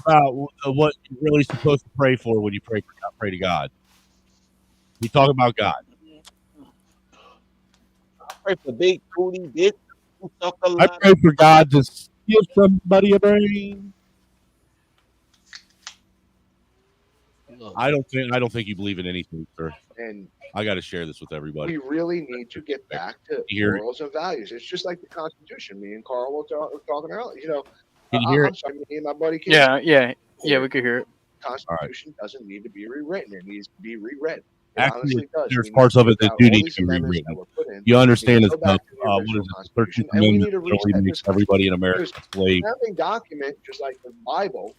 about what you're really supposed to pray for when you pray to God. We talk about God. Pray for big booty bitch who suck a I lot. pray for God to give somebody a brain. I don't think you believe in anything, sir. And I got to share this with everybody. we really need to get back to Here- morals and values. It's just like the Constitution. Me and Carl were talking earlier. You know, Can you hear I'm it? sorry, me and my buddy. Keith. Yeah, we could hear it. The Constitution doesn't need to be rewritten. It needs to be reread. It Actually, honestly does. there's We need parts to of it take that out do all need these to be amendments rewritten. that were put in. You understand We it's need to go the back to the what original is it? The Constitution, 13th and we Amendment need to literally reset makes this everybody in America because a slave. the founding document, just like the Bible,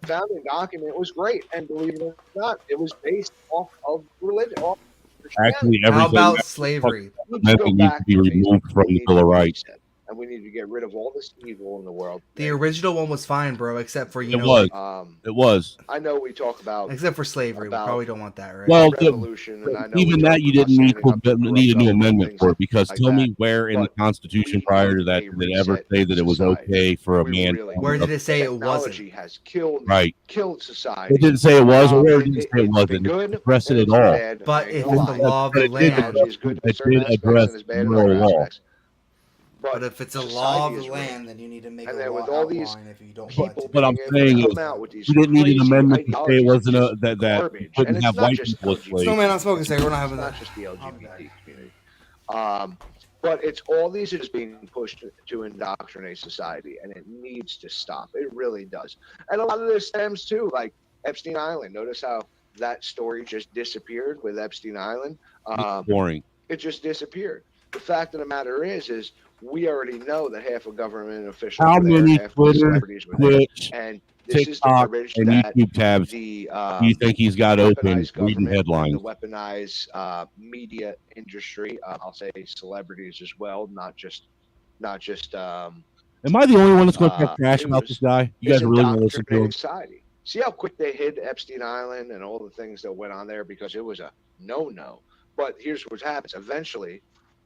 the founding document was great, and believe it or not, it was based off of religion. Off Christianity. Actually, How everything about that slavery? We need to go amendment needs back to be to removed basics. from We the need Bill to of Rights. reset, and we need to get rid of all this evil in the world. The original one was fine, bro, except for It was. like, It was. I know we talk about except for slavery. We about probably don't want that, right? Well, revolution, and I know even we that talk you about didn't need standing up to need a corrupt new government, amendment things for it because like tell me that. where in the But Constitution we prior to need that a did it ever reset say that it was society. okay for a We man? really Where did it say it Technology wasn't? has killed Right. society. It didn't say it was, or it didn't say it It's wasn't. been It good, addressed and it it's at all. bad. But I if ain't it's gonna the lie. law of the But it did land, Technology is good in it certain did aspects address and it's bad in moral other law. aspects. but if it's a law of society the is land, then you need to make And a then law with all these outline if you don't want it people to be. What I'm being able to saying is, come out with these you didn't need an crazy amendment to say it ideologies wasn't is that you garbage. And couldn't it's have not white just people as slaves. Snowman, I'm smoking cigarette. We're not having It's that. not just the LGBT community. But all these are just being pushed to indoctrinate society, and it needs to stop. It really does. And a lot of this stems too, like Epstein Island. Notice how that story just disappeared with Epstein Island. Boring. It just disappeared. The fact of the matter is we already know that half of government officials How were there, many half of the Twitter, celebrities were there, Twitch, and this is the TikTok, garbage and that YouTube tabs the do you think he's got open weaponized reading government, headlines? the weaponized media industry. I'll say celebrities as well, not just. Am I the only one that's going to talk trash about this guy? You guys It's really want to listen to him? indoctrinating society. See how quick they hid Epstein Island and all the things that went on there because it was a no-no. But here's what happens: eventually,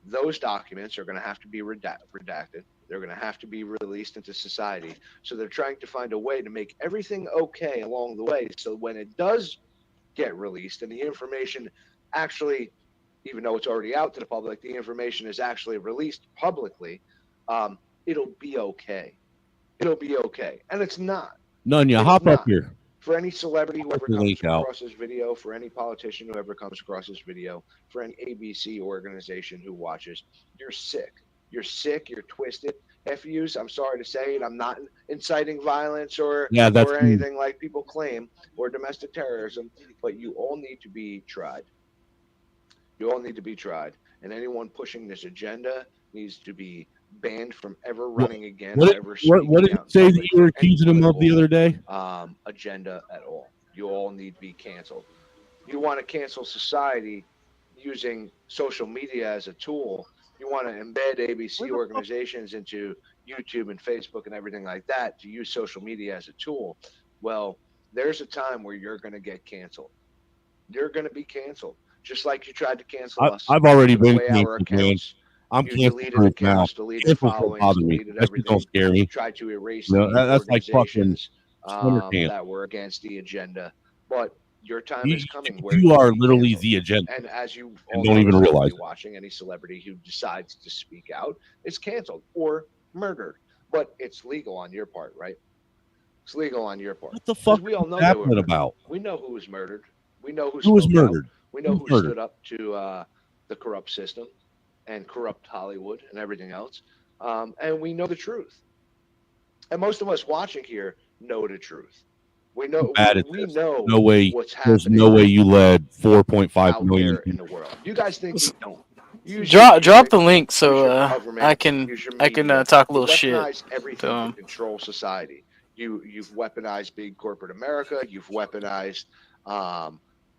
those documents are going to have to be redacted. They're going to have to be released into society. So they're trying to find a way to make everything okay along the way. So when it does get released and the information actually, even though it's already out to the public, the information is actually released publicly, it'll be okay. It'll be okay. And it's not. Nunya, It's hop up not. here. For any celebrity who ever the comes link out. across this video, for any politician who ever comes across this video, for any ABC organization who watches, you're sick. You're sick. You're twisted. FUs, I'm sorry to say it, I'm not inciting violence or anything like people claim, or domestic terrorism, but you all need to be tried. You all need to be tried. And anyone pushing this agenda needs to be banned from ever running again. What did you say that you were accusing him of the other day? Agenda at all. You all need to be canceled. You want to cancel society using social media as a tool. You want to embed ABC organizations into YouTube and Facebook and everything like that to use social media as a tool. Well, there's a time where you're going to get canceled. You're going to be canceled, just like you tried to cancel us. I've already Took been away our canceled, man. accounts. I'm You canceled deleted proof now. accounts, deleted Cancels don't followings, bother me. deleted That shit don't everything. scare me. Tried to erase No, the that's like fucking organizations summer camp. that were against the agenda. But your time You- is coming where you are will be literally canceled. the agenda. And as you And all don't know, even celebrity realize it. watching, any celebrity who decides to speak out is canceled or murdered. But it's legal on your part, right? It's legal on your part. What the 'Cause fuck we all know is they were happening murdered. about? We know who was murdered. We know Who was spoke out. murdered? We know Who who was murdered? stood up to the corrupt system and corrupt Hollywood and everything else. And we know the truth. And most of us watching here know the truth. We know. Bad at We this. know No way. what's There's happening no way you led 4.5 out million there in the world. You guys think we don't? Use Drop your the link so use your government, I can use your I can media. talk a You little shit. weaponize everything to 'em. to control society. You've weaponized big corporate America. You've weaponized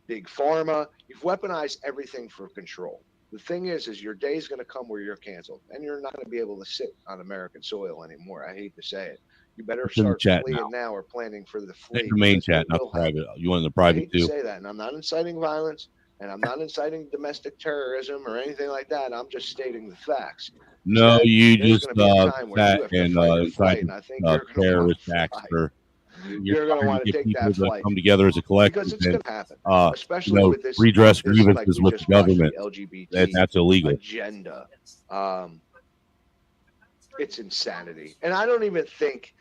big pharma. You've weaponized everything for control. The thing is your day is going to come where you're canceled, and you're not going to be able to sit on American soil anymore. I hate to say it. You better It's in the start chat fleeing now. now or planning for the flee. Check the main because chat, it not the will happen. private. You want the I private hate to too? say that, and I'm not inciting violence, and I'm not inciting domestic terrorism or anything like that. I'm just stating the facts. No, you There's just gonna be a time where you sat have to and fight or flight, incited and I think you're gonna terrorist wanna acts fight. for You're going to trying want to get take people that to flight come together as a collective because it's and going to happen, especially with this redress this, like grievances we with the just watched, government. LGBT That's illegal. agenda. It's insanity, and I don't even think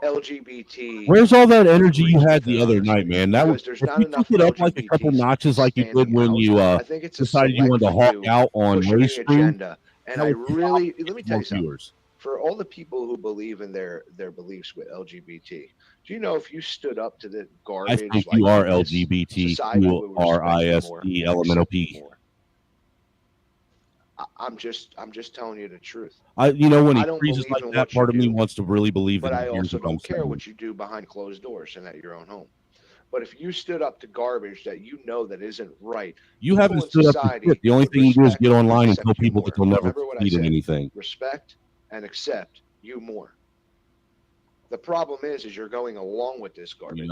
LGBT. Where's all that energy you agrees had with the it, other honestly, night, man? That was because there's if not you enough took it up like a couple LGBTs notches like you did standing when out. you I think it's a decided you wanted to select hawk few out on pushing race the stream. agenda. And That I was really, let me tell more you something. viewers. For all the people who believe in their beliefs with LGBT, do you know if you stood up to the I garbage think like you are this, LGBT. society You would are respect you more ISD and elemental accept you P. more? I'm just telling you the truth. When he I don't freezes believe like in that, what you part of me do, wants to really believe but in I it. Here's also what I'm don't care saying. what you do behind closed doors and at your own home. But if you stood up to garbage that you know that isn't right, You people haven't in stood up to society shit. The only would thing you do is respect get and online and accept tell you people that more. they'll never Remember what I succeed in said. anything. Respect and accept you more. The problem is you're going along with this garbage.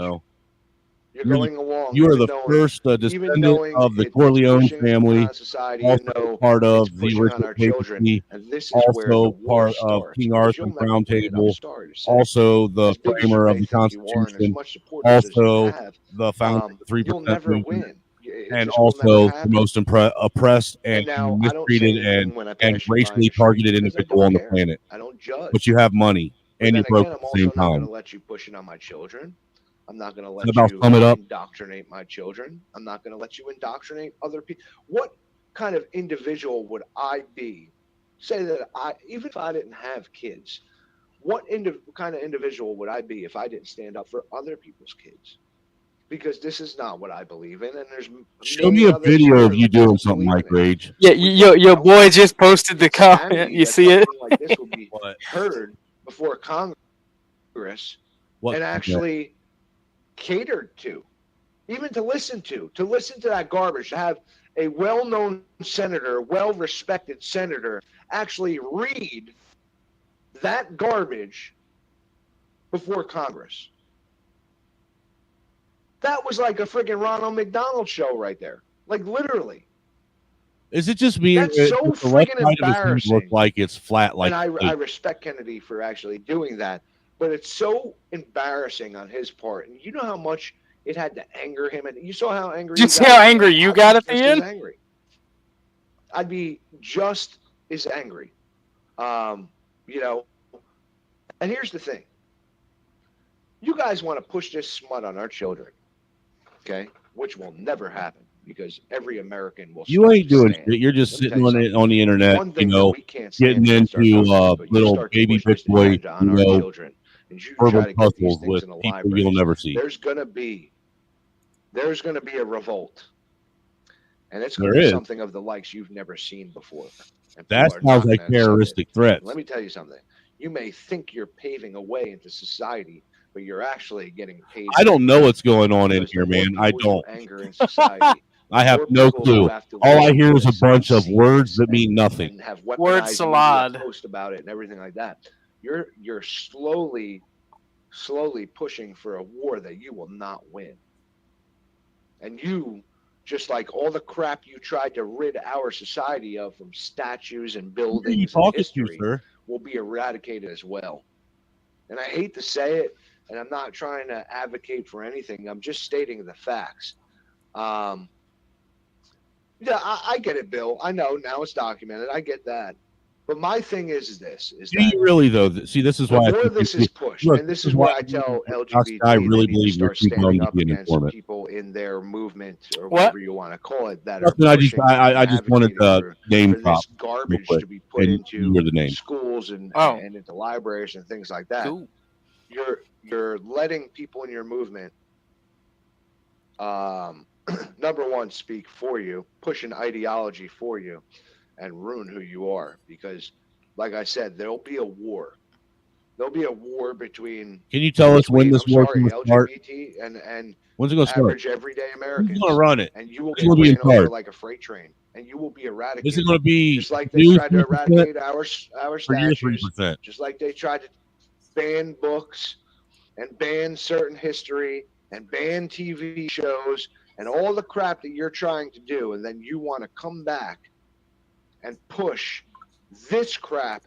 You're going along. You are even the knowing, first even descendant knowing of the it's Corleone pushing family, on society, also part it's of the pushing on original our children, papacy, and this is where the also war part of starts. King Because Arthur's you'll never Round win it. I'm Table, sorry to say. also the As big as you framer of may the think you are, and as Constitution, much supporters as you also have, the founder of the 3% you'll never movement, win. It and just will never also the happen. most oppressed And and now I don't say mistreated anything when I and pass you by in racially the street targeted because I individual don't on the care. planet. I don't judge. But you have money But and then you're broke again, at I'm the same also not going time. to let you push it on my children. I'm not going to Is let that about you sum it up? indoctrinate my children. I'm not going to let you indoctrinate other people. What kind of individual would I be? Say that even if I didn't have kids, what kind of individual would I be if I didn't stand up for other people's kids? Because this is not what I believe in, and there's Show me a video of you doing something like Rage. Yeah, your boy just posted the comment. You see it? Like this will be heard before Congress and actually catered to, even to listen to that garbage, to have a well-known senator, well-respected senator actually read that garbage before Congress. That was like a freaking Ronald McDonald show right there. Like literally. Is it just me? That's so the left freaking side of his head embarrassing. look like it's flat. Like, and I respect Kennedy for actually doing that, but it's so embarrassing on his part. And you know how much it had to anger him, and you saw how angry. Did you see how angry you got at the end? Angry. I'd be just as angry. And here's the thing. You guys want to push this smut on our children, okay? Which will never happen because every American will. You ain't doing shit. You're just sitting on the internet, getting into little baby bitch boy, verbal tussles with people you'll never see. There's gonna be a revolt, and it's gonna be something of the likes you've never seen before. That sounds like terroristic threats. Let me tell you something. You may think you're paving a way into society, but you're actually getting paved. I don't know what's going on in here, man. I don't. Anger in society. I have no clue. All I hear is a bunch of words that mean nothing. And have word salad. Post about it and everything like that. You're slowly pushing for a war that you will not win. And you, just like all the crap you tried to rid our society of from statues and buildings and history, will be eradicated as well. And I hate to say it, and I'm not trying to advocate for anything. I'm just stating the facts. Yeah, I get it, Bill. I know now it's documented. I get that. But my thing is this: do you really though? See, this is why this is pushed, and this is why I tell LGBT I really believe you're standing up against informant. people in their movement or whatever you want to call it that I just wanted to name drop this garbage to be put into schools and into libraries and things like that. Cool. You're letting people in your movement, number one, speak for you, push an ideology for you, and ruin who you are. Because, like I said, there'll be a war. There'll be a war between. Can you tell us when this war will start? LGBT and when's it going to start? Average everyday Americans. Who's going to run it? And you will be ran over like a freight train, and you will be eradicated. Is it going to be just like they tried to eradicate our statues? Just like they tried to ban books and ban certain history and ban TV shows and all the crap that you're trying to do, and then you want to come back and push this crap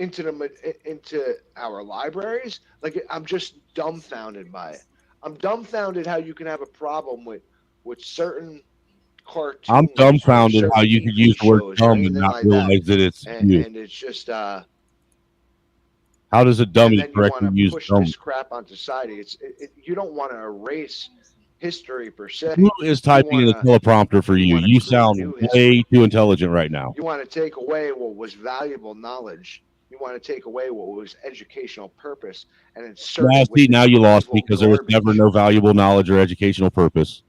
into our libraries. Like, I'm just dumbfounded by it. I'm dumbfounded how you can have a problem with certain cartoons. I'm dumbfounded how you could use the word shows or dumb and anything not like realize that it's you. and it's just How does a dummy and then you correctly want to use push dumb? this crap on society. You don't want to erase history per se. Who is typing in the teleprompter for you? You sound way too intelligent right now. You want to take away what was valuable knowledge. You want to take away what was educational purpose and insert it with Now you lost me because there was garbage. never no valuable knowledge or educational purpose.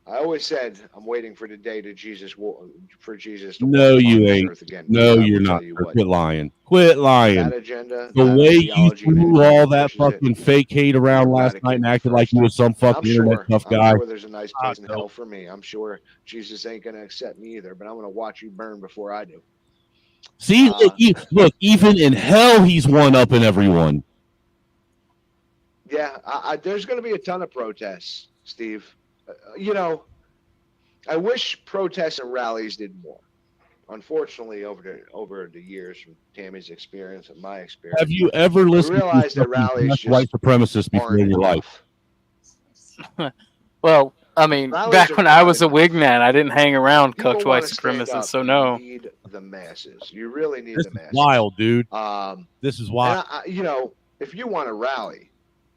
I always said I'm waiting for the day to Jesus to No, walk you on this ain't. earth again. No, I will you're tell not. you what, Quit lying. Quit lying. that agenda, The that way you ideology, threw man, all that pushes it. fucking fake hate around last night and acted like you was some fucking internet tough guy. I'm sure there's a nice place in hell for me. I'm sure Jesus ain't gonna accept me either, but I'm gonna watch you burn before I do. See, look, even in hell, he's one up in everyone. Yeah, there's going to be a ton of protests, Steve. I wish protests and rallies did more. Unfortunately, over the years, from Tammy's experience and my experience, have you ever listened to rallies white supremacists before in your life? Well, I mean, back when I was a wig man, I didn't hang around coach white supremacists, so no. You need the masses. You really need the masses. This is wild, dude. This is wild. If you want to rally,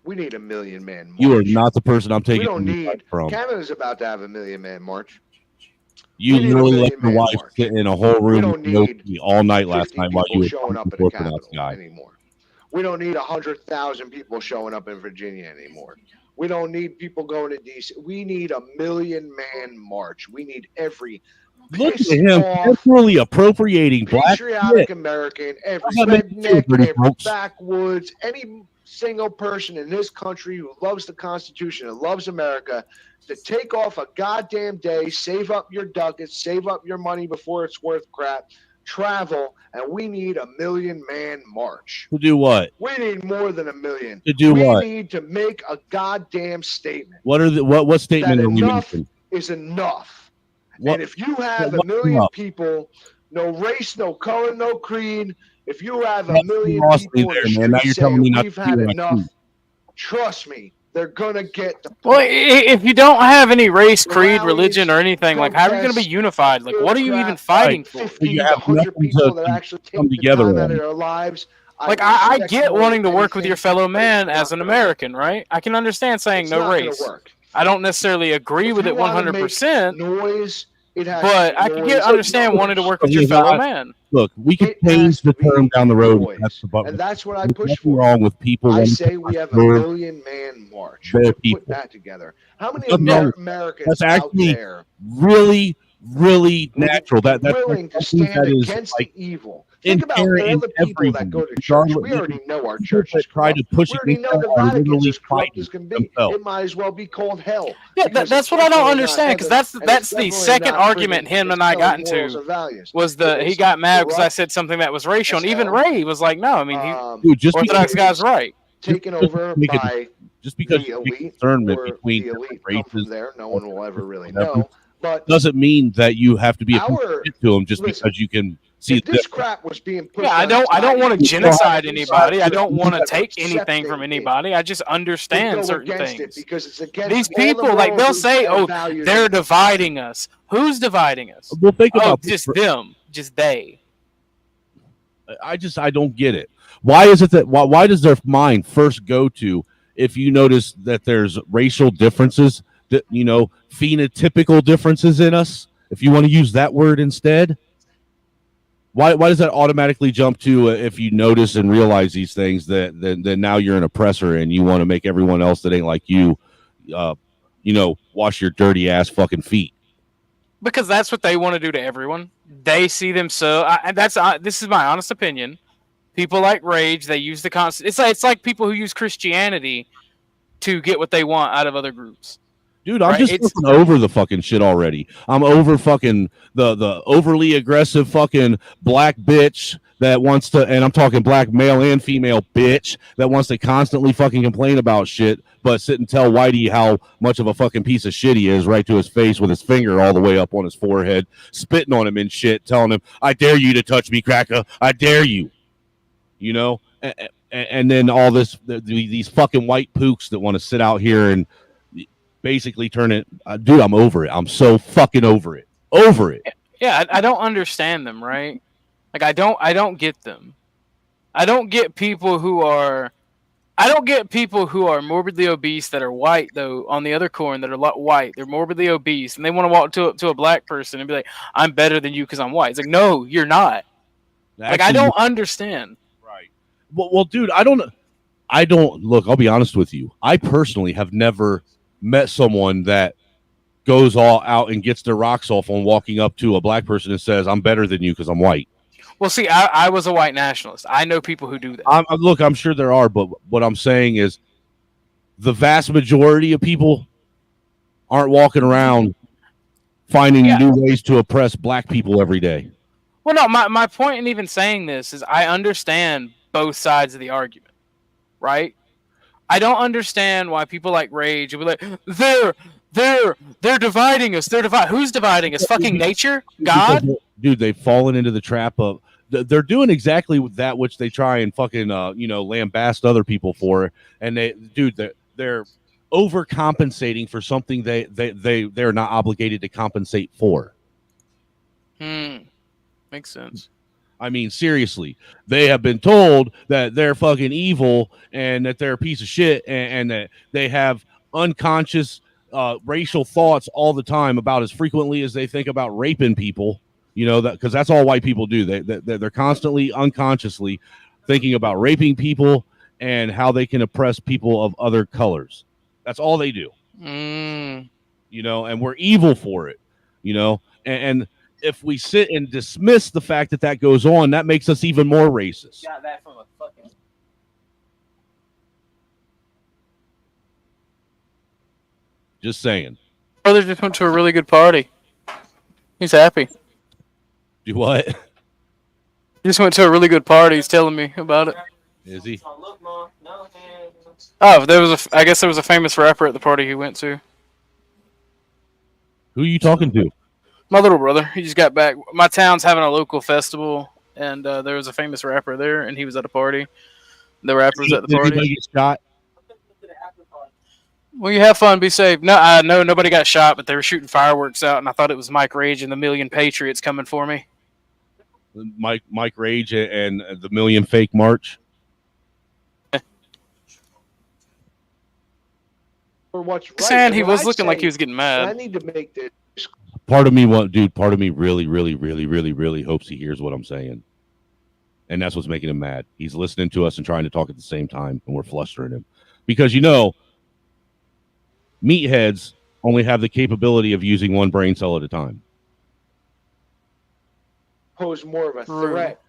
we need a 1 million man march. You are not the person I'm taking from. Canada's about to have a 1 million man march. You literally let your wife sit in a whole room all night last night while you were showing up at the Capitol anymore. We don't need 100,000 people showing up in Virginia anymore. We don't need people going to DC. We need a 1 million man march. We need every look at him literally appropriating black patriotic American, every redneck, every backwoods, any single person in this country who loves the Constitution and loves America to take off a goddamn day, save up your ducats, save up your money before it's worth crap, travel, and we need a 1 million man march. To do what? We need more than 1 million. To do what? We need to make a goddamn statement. What statement are we making? Is enough. And if you have 1 million people, no race, no color, no creed, if you have 1 million people in the street now you're telling me not we've had enough, trust me, they're gonna get the well, if you don't have any race, creed, religion, or anything, like, how are you going to be unified? Like, what are you even fighting for? 50 to 100 people that actually take the time out of their lives. Like, I get wanting to work with your fellow man as an American, right? I can understand saying no race. I don't necessarily agree with it 100%. Noise. But I can understand wanting to work with your fellow man. Look, we can change the term down the road. And that's what I push for. Wrong with people. I say we have a 1 million man march. Put that together. How many Americans out there really natural? That's willing to stand against the evil. Think about all the people that go to church. We already know our church is corrupt. We already know the Vatican's as corrupt as can be. It might as well be called hell. Yeah, that's what I don't understand, because that's the second argument him and I got into, was he got mad because I said something that was racial, and even Ray was like, no, I mean, Orthodox guy's right. Taken over by just because the elite discernment between the elite races there, no one will ever really know. But doesn't mean that you have to be a to them just because you can see this crap was being pushed. Yeah, I don't want to genocide anybody. I don't want to take anything from anybody. I just understand certain things. Because it's against these people, like, they'll say, "Oh, they're dividing us." Who's dividing us? Well, think about just them, just they. I don't get it. Why is it that why does their mind first go to if you notice that there's racial differences, that phenotypical differences in us, if you want to use that word instead? Why does that automatically jump to if you notice and realize these things that then now you're an oppressor and you want to make everyone else that ain't like you wash your dirty ass fucking feet? Because that's what they want to do to everyone. They see them this is my honest opinion. People like Rage, they use the constant. It's like people who use Christianity to get what they want out of other groups. Dude, I'm just looking over the fucking shit already. I'm over fucking the overly aggressive fucking black bitch that wants to, and I'm talking black male and female bitch that wants to constantly fucking complain about shit, but sit and tell Whitey how much of a fucking piece of shit he is right to his face with his finger all the way up on his forehead, spitting on him and shit, telling him, I dare you to touch me, cracker. I dare you. You know? And then all this, these fucking white pooks that want to sit out here and basically turn it, dude, I'm over it. I'm so fucking over it. Over it. Yeah, I don't understand them, right? Like I don't get them. I don't get people who are morbidly obese that are white though. On the other coin, that are white, they're morbidly obese, and they want to walk to a black person and be like, "I'm better than you because I'm white." It's like, no, you're not. Like I don't understand. Right. Well, dude, I don't look. I'll be honest with you. I personally have never met someone that goes all out and gets their rocks off on walking up to a black person and says, "I'm better than you because I'm white." Well, see, I was a white nationalist. I know people who do that. Look, I'm sure there are, but what I'm saying is the vast majority of people aren't walking around finding new ways to oppress black people every day. Well, no, my point in even saying this is I understand both sides of the argument, right? I don't understand why people like Rage will be like, they're dividing us. Who's dividing us? Fucking nature? God? Dude, they've fallen into the trap of they're doing exactly that which they try and fucking lambast other people for, and they're overcompensating for something they're not obligated to compensate for. Makes sense. I mean, seriously, they have been told that they're fucking evil and that they're a piece of shit and that they have unconscious racial thoughts all the time about as frequently as they think about raping people. You know, that because that's all white people do. They're constantly unconsciously thinking about raping people and how they can oppress people of other colors. That's all they do. You know, and we're evil for it. You know, and if we sit and dismiss the fact that that goes on, that makes us even more racist. Got that from a fucking. Just saying. Brother just went to a really good party. He's happy. Do what? He just went to a really good party. He's telling me about it. Is he? Oh, I guess there was a famous rapper at the party he went to. Who are you talking to? My little brother. He just got back. My town's having a local festival, and there was a famous rapper there, and he was at a party. The rapper's at the Did party. anybody get shot? Well, you have fun, be safe. No, nobody got shot, but they were shooting fireworks out, and I thought it was Mike Rage and the Million Patriots coming for me. Mike Rage and the Million Fake March. For what's right. Saying he And was I'd looking like say- he was getting I mad. need to make this. Part of me really hopes he hears what I'm saying. And that's what's making him mad. He's listening to us and trying to talk at the same time, and we're flustering him. Because, meatheads only have the capability of using one brain cell at a time. Pose more of a threat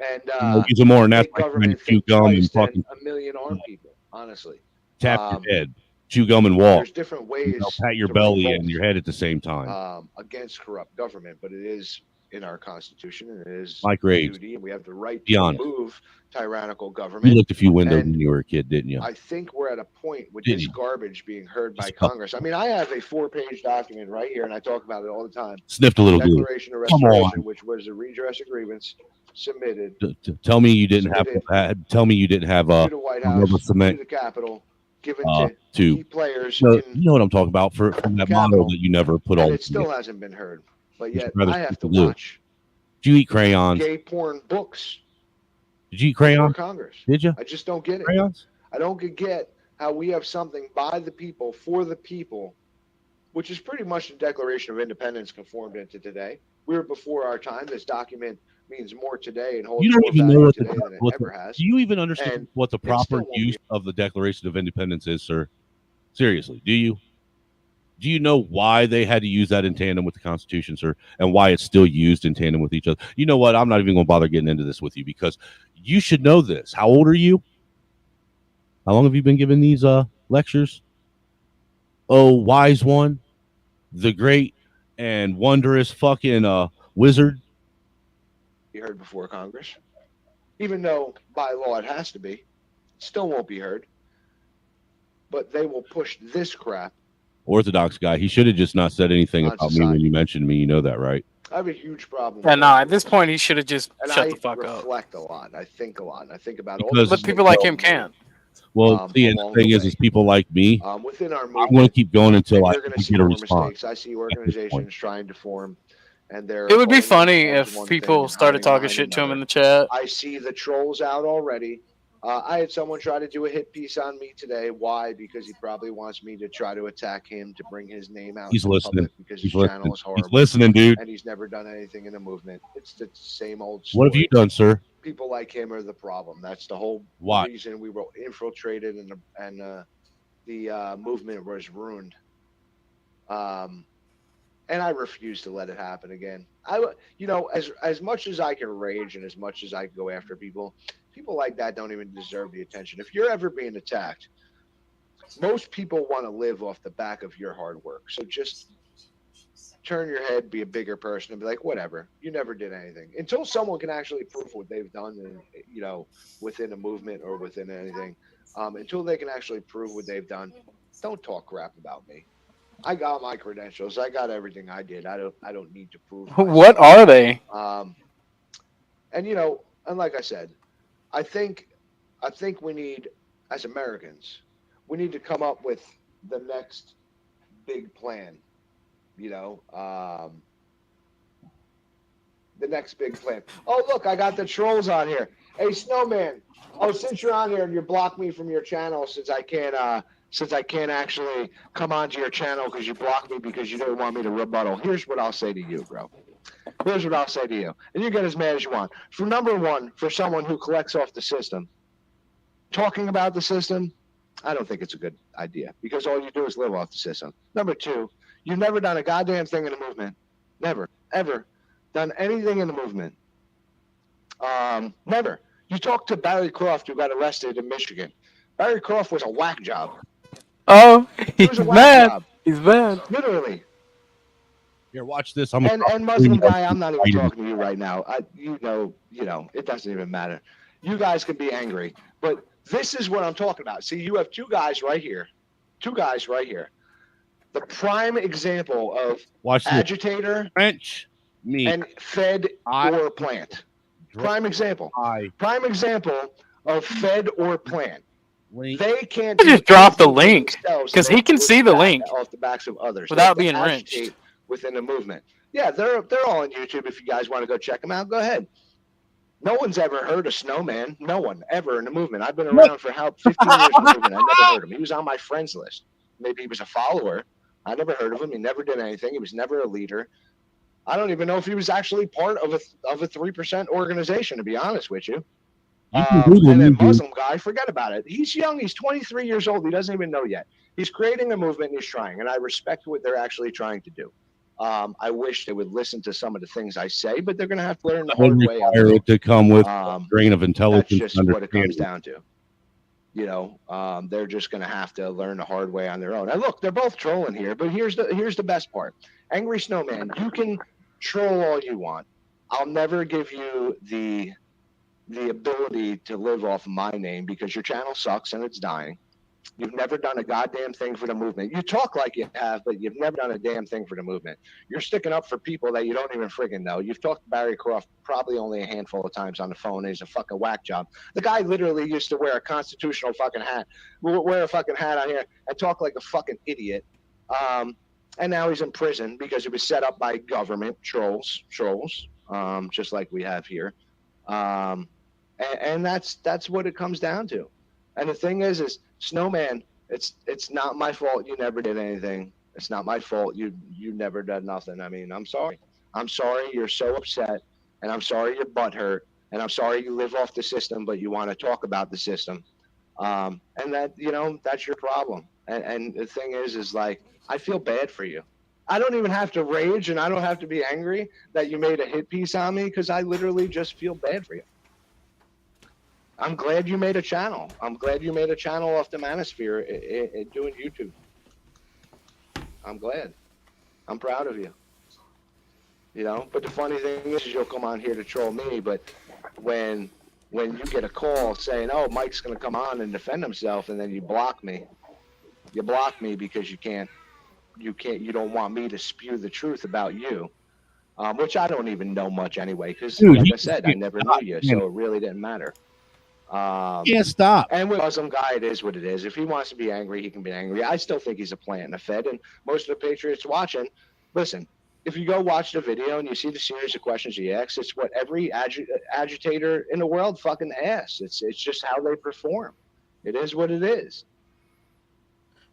and Use them more, and that's make like trying to government chew think gum and twice than fucking a million armed people. Honestly, tap your head, chew gum and walk. there's different ways. Pat your to belly revolt, and your head at the same time. against corrupt government, but it is in our constitution and it is Mike Rage, duty, and we have the right be to honest. remove tyrannical You government. looked a few windows And when you were a kid, didn't you? I think we're at a point with Didn't this you? garbage being heard by Just a- Congress. I mean, I have a 4-page document right here, and I talk about it all the time. Sniffed a little good. Declaration of Come on. Restoration, which was a redress of grievance submitted Tell me you didn't have. Tell me you didn't have to the White House, rubber to cement the Capitol, given to. to key players, No, in, you know what I'm talking about from that model that you never put and all. it still hasn't been heard. But Your yet, brother's I have to blue. watch Did you eat crayons? gay porn books Did you eat for crayons? Congress. Did you? I just don't get it. Crayons? I don't get how we have something by the people, for the people, which is pretty much the Declaration of Independence conformed into today. We were before our time. This document means more today and holds You don't more even know value what today than it ever has. Do you even understand And what the still proper won't use be. of the Declaration of Independence is, sir? Seriously, do you? Do you know why they had to use that in tandem with the Constitution, sir, and why it's still used in tandem with each other? You know what? I'm not even going to bother getting into this with you because you should know this. How old are you? How long have you been giving these lectures? Oh, wise one, the great and wondrous fucking wizard. You heard before Congress. even though by law it has to be, still won't be heard. But they will push this crap. Orthodox guy. He should have just not said anything On about me when society. you mentioned me. You know that, right? I have a huge problem. Yeah, with no. that. At this point, he should have just And shut I the fuck up. reflect a lot. I think a lot. I think about Because- all the But people like him can't. Well, see, and the along thing the is way. people like me. Within our I'm going to movement, keep going until I you're going to see get a more response. mistakes. I see organizations trying to form, and they're. It would be only funny towards if one thing people and started hiding talking behind shit to him in another. the chat. I see the trolls out already. I had someone try to do a hit piece on me today. Why? Because he probably wants me to try to attack him to bring his name out. He's in the listening. public because He's his channel listening. is horrible. He's listening, dude. And he's never done anything in the movement. It's the same old story. What have you done, sir? People like him are the problem. That's the whole Why? reason we were infiltrated and the movement was ruined. And I refuse to let it happen again. As much as I can rage and as much as I can go after people like that don't even deserve the attention. If you're ever being attacked, most people want to live off the back of your hard work. So just turn your head, be a bigger person, and be like, whatever. You never did anything. Until someone can actually prove what they've done, within a movement or within anything. Until they can actually prove what they've done, don't talk crap about me. I got my credentials. I got everything I did. I don't need to prove. What are they? And like I said, I think we need, as Americans, we need to come up with the next big plan. The next big plan. Oh, look, I got the trolls on here. Hey, Snowman. Oh, since you're on here and you blocked me from your channel, since I can't actually come onto your channel because you blocked me because you didn't want me to rebuttal. Here's what I'll say to you, bro. Here's what I'll say to you. And you get as mad as you want. For number one, for someone who collects off the system, talking about the system, I don't think it's a good idea because all you do is live off the system. Number two, you've never done a goddamn thing in the movement. Never, ever done anything in the movement. Never. You talked to Barry Croft, who got arrested in Michigan. Barry Croft was a whack job. Oh, It he's was a whack mad. job. He's mad. Literally. Here, watch this. I'm And Muslim guy, I'm not even talking to you right now. It doesn't even matter. You guys can be angry, but this is what I'm talking about. See, you have two guys right here. The prime example of watch this. agitator French me. and fed or plant. Prime example. Prime example of fed or plant. Link. They can't Just drop the link, 'cause he can see the link off the backs of others without They being agitate wrenched. within the movement. Yeah, they're all on YouTube. If you guys want to go check them out, go ahead. No one's ever heard of Snowman. No one ever in the movement. I've been around for 15 years in the movement. I never heard of him. He was on my friends list. Maybe he was a follower. I never heard of him. He never did anything. He was never a leader. I don't even know if he was actually part of a 3% organization, to be honest with you. You can Google And me, that dude. Muslim guy, forget about it. He's young. He's 23 years old. He doesn't even know yet. He's creating a movement and he's trying. And I respect what they're actually trying to do. I wish they would listen to some of the things I say, but they're going to have to learn the I would hard way. on require their it to come with own. a grain of That's intelligence just and what it comes understanding. down to. They're just going to have to learn the hard way on their own. And look, they're both trolling here, but here's the best part. Angry Snowman, you can troll all you want. I'll never give you the ability to live off my name because your channel sucks and it's dying. You've never done a goddamn thing for the movement. You talk like you have, but you've never done a damn thing for the movement. You're sticking up for people that you don't even friggin' know. You've talked to Barry Croft probably only a handful of times on the phone. And he's a fucking whack job. The guy literally used to wear a constitutional fucking hat, wear a fucking hat on here and talk like a fucking idiot. And now he's in prison because it was set up by government trolls, just like we have here. And that's what it comes down to. And the thing is Snowman, it's not my fault you never did anything. It's not my fault you never did nothing. I mean, I'm sorry. I'm sorry you're so upset, and I'm sorry your butt hurt, and I'm sorry you live off the system, but you want to talk about the system. And that, that's your problem. And the thing is like, I feel bad for you. I don't even have to rage and I don't have to be angry that you made a hit piece on me because I literally just feel bad for you. I'm glad you made a channel. I'm glad you made a channel off the Manosphere doing YouTube. I'm glad. I'm proud of you. But the funny thing is you'll come on here to troll me, but when when you get a call saying, "Oh, Mike's going to come on and defend himself," and then you block me. You block me because you don't want me to spew the truth about you, which I don't even know much anyway. Because like I said, I never knew you, so it really didn't matter. Can't stop. And with Muslim guy, it is what it is. If he wants to be angry, he can be angry. I still think he's a plant in the Fed, and most of the Patriots watching, listen. If you go watch the video and you see the series of questions he asks, it's what every agitator in the world fucking asks. It's just how they perform. It is what it is.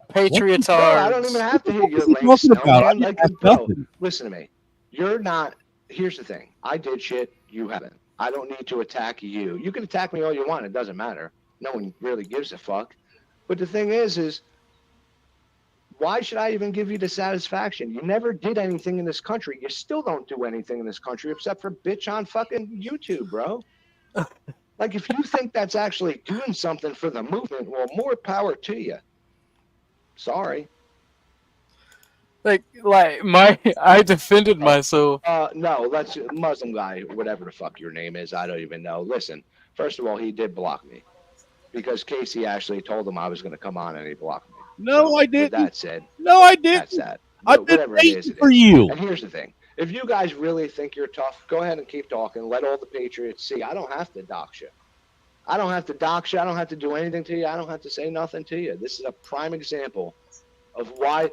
Patriots Bro, are. I don't even have to hear your lame What's he talking about? snowman. Like, bro, listen to me. You're not. Here's the thing. I did shit. You haven't. I don't need to attack you. You can attack me all you want. It doesn't matter. No one really gives a fuck. But the thing is why should I even give you the satisfaction? You never did anything in this country. You still don't do anything in this country except for bitch on fucking YouTube, bro. Like, if you think that's actually doing something for the movement, well, more power to you. Sorry. I defended myself. No, that's Muslim guy, whatever the fuck your name is. I don't even know. Listen, first of all, he did block me because Casey actually told him I was going to come on and he blocked me. No, I With didn't. that said, No, I didn't. that's that. I've been Whatever it is, waiting it for is. you. And here's the thing. If you guys really think you're tough, go ahead and keep talking. Let all the Patriots see. I don't have to dox you. I don't have to dox you. I don't have to do anything to you. I don't have to say nothing to you. This is a prime example of why,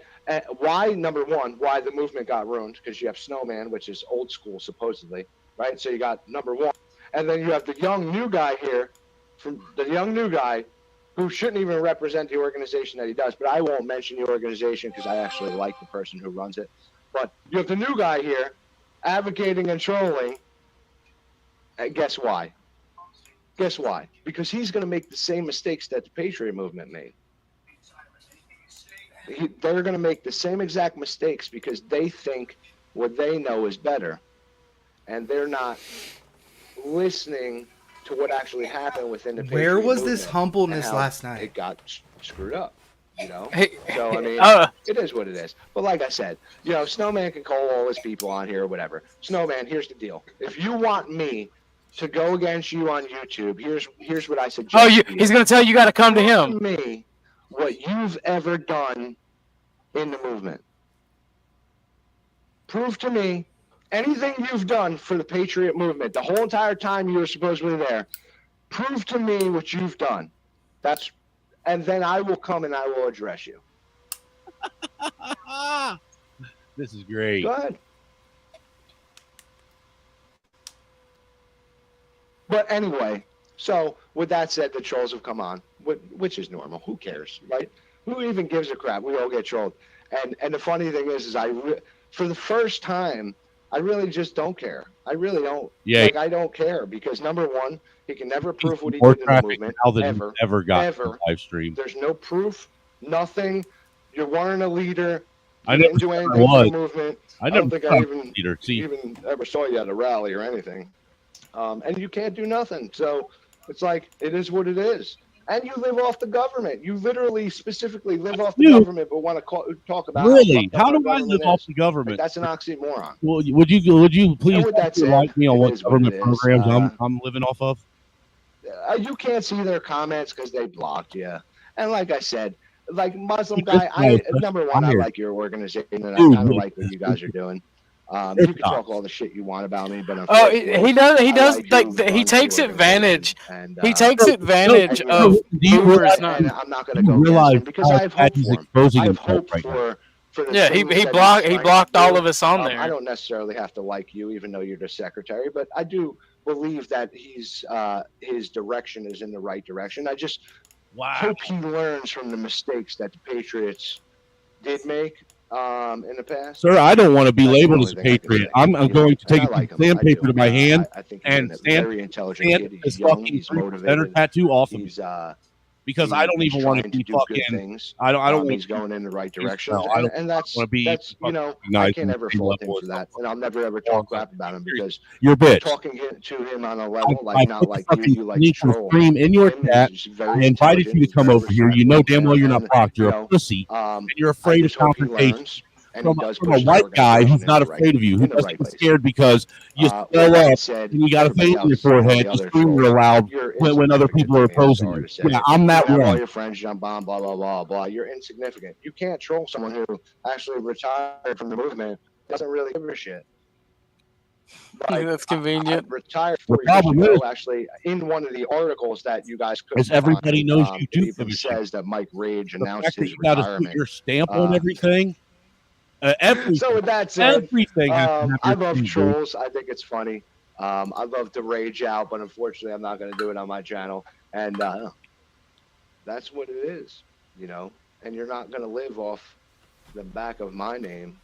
number one, why the movement got ruined, because you have Snowman, which is old school, supposedly, right? So you got number one. And then you have the young new guy here, who shouldn't even represent the organization that he does. But I won't mention the organization because I actually like the person who runs it. But you have the new guy here advocating and trolling. And guess why? Guess why? Because he's going to make the same mistakes that the Patriot movement made. They're going to make the same exact mistakes because they think what they know is better. And they're not listening to what actually happened within the Patriot Where was movement this humbleness and how last night? It got screwed up, you know? Hey, So, I mean, it is what it is. But like I said, you know, Snowman can call all his people on here or whatever. Snowman, here's the deal. If you want me to go against you on YouTube, here's what I suggest. he's gonna tell you got to come to him. Prove to me what you've ever done in the movement. Prove to me anything you've done for the Patriot movement the whole entire time you were supposedly there. Prove to me what you've done. And then I will come and I will address you. This is great. Go ahead. But anyway, so with that said, the trolls have come on, which is normal. Who cares, right? Who even gives a crap? We all get trolled. And the funny thing is for the first time, I really just don't care. I really don't. Yeah. Like, I don't care because, number one, he can never prove what he More did in the traffic movement. now than Ever. ever got Ever. live stream. There's no proof, nothing. You weren't a leader. I You never didn't do said I anything for was. the movement. I I never don't think I thought even leader. See, even ever saw you at a rally or anything. And you can't do nothing. So it's like, it is what it is. And you live off the government. You literally specifically live off the do. government, but want to talk about really? fucked up How do our I live government off is. the Like, government? that's an oxymoron. Well, would you please with that said, like me on it what is what government it is. programs I'm living off of? You can't see their comments because they blocked you. And like I said, like Muslim Because guy, no, number one, I here. like your organization and I Dude, kind of look. like what you guys are doing. You It's can not. talk all the shit you want about me, but Oh, unfortunately, he does. He I does. like Like who he runs takes the advantage. organization, and, He takes advantage and, of do you who realize, is not. and I'm not going to do you go against realize him because how I have bad hope he's for him. exposing I have himself hope right now? for the Yeah, things he that blocked. he's He trying blocked to all do. of us on I there. don't necessarily have to like you, even though you're the secretary, but I do believe that his direction is in the right direction. I just Wow. hope he learns from the mistakes that the Patriots did make in the past. Sir, I don't want to be That's the labeled only as a thing I can patriot. say. I'm You know, going to take and a I like him. sandpaper I to my do. hand I think and he's a stand- very intelligent kid. this He's young. fucking He's better motivated. tattoo off of me He's because I don't he's even want to trying be do good fucking. things. I don't want He's to going in the right direction, No, I don't and that's wanna be you know, I recognized can't in ever the same fault him level for as that, and I'll never ever talk crap about him because your bitch. talking to him on a level I like not put like the you fucking like to link to troll. stream in your Him chat. is very I invited you to intelligent, come very over here. You know damn well you're not respectful, procked. You're and, a pussy, you know, and you're I afraid of just hope he confrontation. learns, and he does from a push the white guy organization who's in not the right- afraid of you, who in the doesn't right get place. scared because you With swell that up said, and you got a everybody face on your else, all the forehead, you other scream trolls, real loud you're when other people are insignificant to me. I'm opposing sorry you. to say Yeah, it. I'm that You have all one. your friends jump on, blah blah blah blah. You're insignificant. You can't troll someone who actually retired from the movement. Doesn't really give a shit. Like, That's I convenient. retired The 4 years problem ago. is- Actually, in one of the articles that you guys could Is everybody find, knows you it do even give a shit. says that Mike Rage The announced fact that his you got to put retirement. your stamp on Uh, everything, everything, So with that said, everything has to have I your love stamp, dude. trolls. I think it's funny. I love to rage out, but unfortunately, I'm not going to do it on my channel. And that's what it is, you know. And you're not going to live off the back of my name.